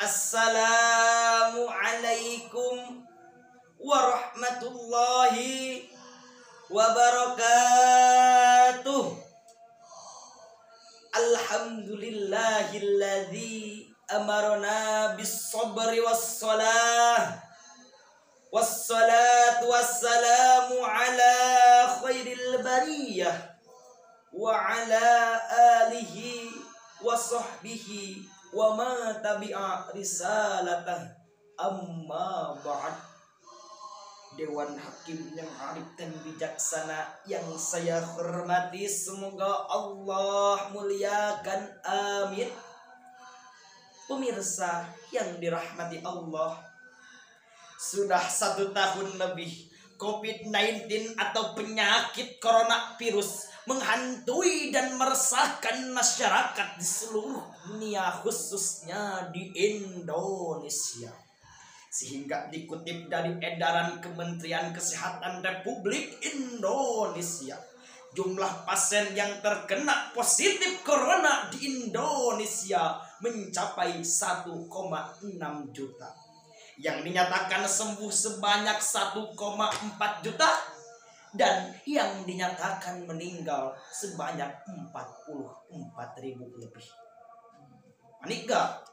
Assalamualaikum warahmatullahi wabarakatuh. Alhamdulillahilladzi amarna bis-sabri was-salah. Wassalatu wassalamu ala khairil bariyah wa ala alihi wa sahbihi wa ma tabi'a risalatah, amma ba'd. Dewan Hakim yang arif dan bijaksana yang saya hormati, semoga Allah muliakan, amin. Pemirsa yang dirahmati Allah, sudah 1 tahun lebih COVID-19 atau penyakit coronavirus menghantui dan meresahkan masyarakat di seluruh dunia, khususnya di Indonesia. Sehingga dikutip dari edaran Kementerian Kesehatan Republik Indonesia, jumlah pasien yang terkena positif corona di Indonesia mencapai 1,6 juta. Yang dinyatakan sembuh sebanyak 1,4 juta dan yang dinyatakan meninggal sebanyak 44.000 lebih. Panik gak?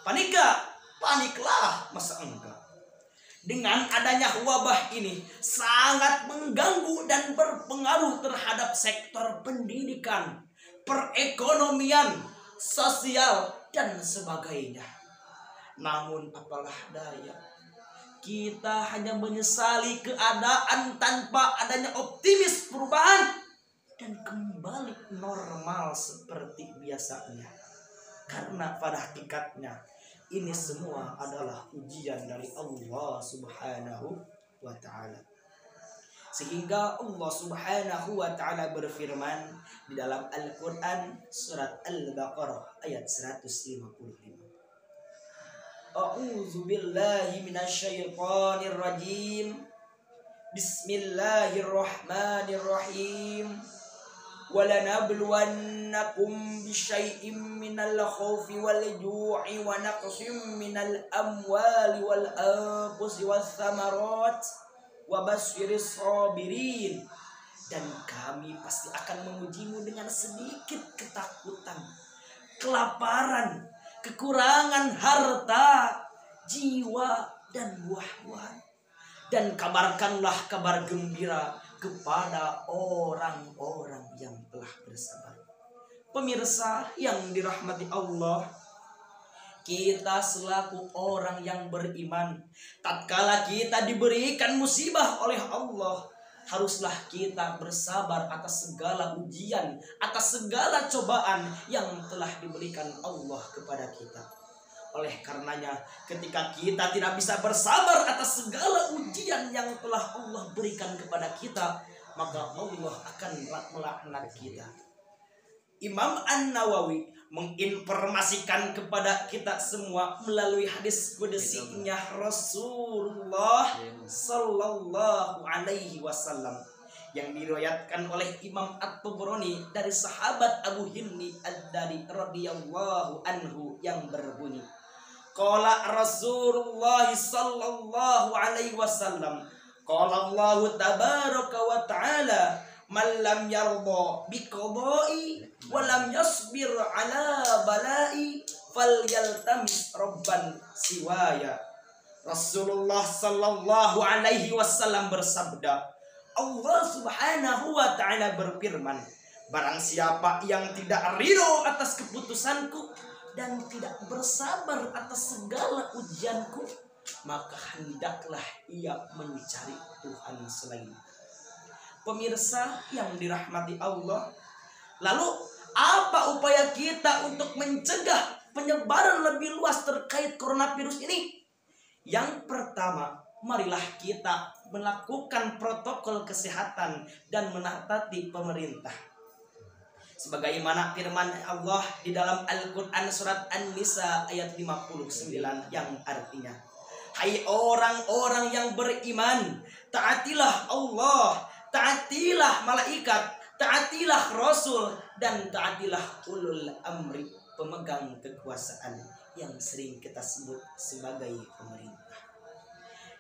Panik gak? Paniklah, masa enggak? Dengan adanya wabah ini sangat mengganggu dan berpengaruh terhadap sektor pendidikan, perekonomian, sosial, dan sebagainya. Namun apalah daya, kita hanya menyesali keadaan tanpa adanya optimis perubahan dan kembali normal seperti biasanya. Karena pada hakikatnya ini semua adalah ujian dari Allah Subhanahu wa ta'ala. Sehingga Allah Subhanahu wa ta'ala berfirman di dalam Al-Quran surat Al-Baqarah ayat 155. A'udzu billahi minasyaitonir rajim. Bismillahirrahmanirrahim. Walanabluwannakum bisyai'im minal khaufi wal ju'i wa naqsim minal amwali wal anfusi was samarat wa basyiris sabirin. Dan kami pasti akan mengujimu dengan sedikit ketakutan, kelaparan, kekurangan harta, jiwa, dan buah-buahan. Dan kabarkanlah kabar gembira kepada orang-orang yang telah bersabar. Pemirsa yang dirahmati Allah, kita selaku orang yang beriman, tatkala kita diberikan musibah oleh Allah, haruslah kita bersabar atas segala ujian, atas segala cobaan yang telah diberikan Allah kepada kita. Oleh karenanya, ketika kita tidak bisa bersabar atas segala ujian yang telah Allah berikan kepada kita, maka Allah akan melaknat kita. Imam An-Nawawi menginformasikan kepada kita semua melalui hadis qudsinya Rasulullah sallallahu alaihi wasallam yang diriwayatkan oleh Imam At-Tabrani dari sahabat Abu Hindi Ad-Dari radhiyallahu anhu yang berbunyi, qala Rasulullah sallallahu alaihi wasallam, qala Allah tabaraka wa ta'ala, man lam yarda biqada'i wa lam yasbir ala bala'i falyaltamis rabban siwaya. Rasulullah sallallahu alaihi wasallam bersabda, Allah Subhanahu wa ta'ala berfirman, barang siapa yang tidak ridho atas keputusanku dan tidak bersabar atas segala ujianku, maka hendaklah ia mencari Tuhan selain. Pemirsa yang dirahmati Allah, lalu apa upaya kita untuk mencegah penyebaran lebih luas terkait coronavirus ini? Yang pertama, marilah kita melakukan protokol kesehatan dan menaati pemerintah. Sebagaimana firman Allah di dalam Al-Quran surat An-Nisa ayat 59 yang artinya, hai orang-orang yang beriman, taatilah Allah, taatilah malaikat, taatilah Rasul, dan taatilah ulul amri, pemegang kekuasaan. yang sering kita sebut sebagai pemerintah.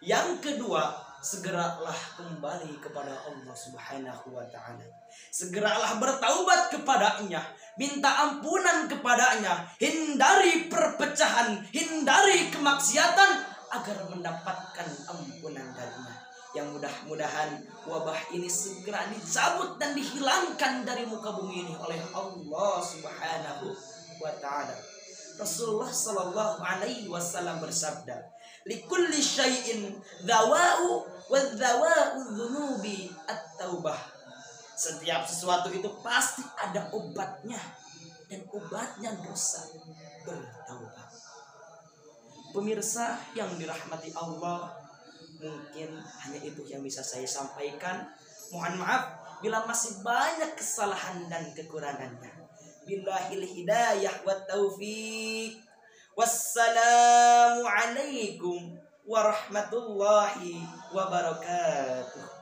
Yang kedua, segeralah kembali kepada Allah Subhanahu wa ta'ala. Segeralah bertaubat kepadanya, minta ampunan kepadanya, hindari perpecahan, hindari kemaksiatan agar mendapatkan ampunan darinya. Yang mudah-mudahan wabah ini segera dicabut dan dihilangkan dari muka bumi ini oleh Allah Subhanahu wa ta'ala. Rasulullah sallallahu alaihi wasallam bersabda, likulli syai'in dzawa'u wa dzawa'u dzunubi at-taubah. Setiap sesuatu itu pasti ada obatnya, dan obatnya dosa bertaubat. Pemirsa yang dirahmati Allah, mungkin hanya itu yang bisa saya sampaikan. Mohon maaf bila masih banyak kesalahan dan kekurangannya. Billahil hidayah wa taufiq. Wassalamu alaikum warahmatullahi wabarakatuh.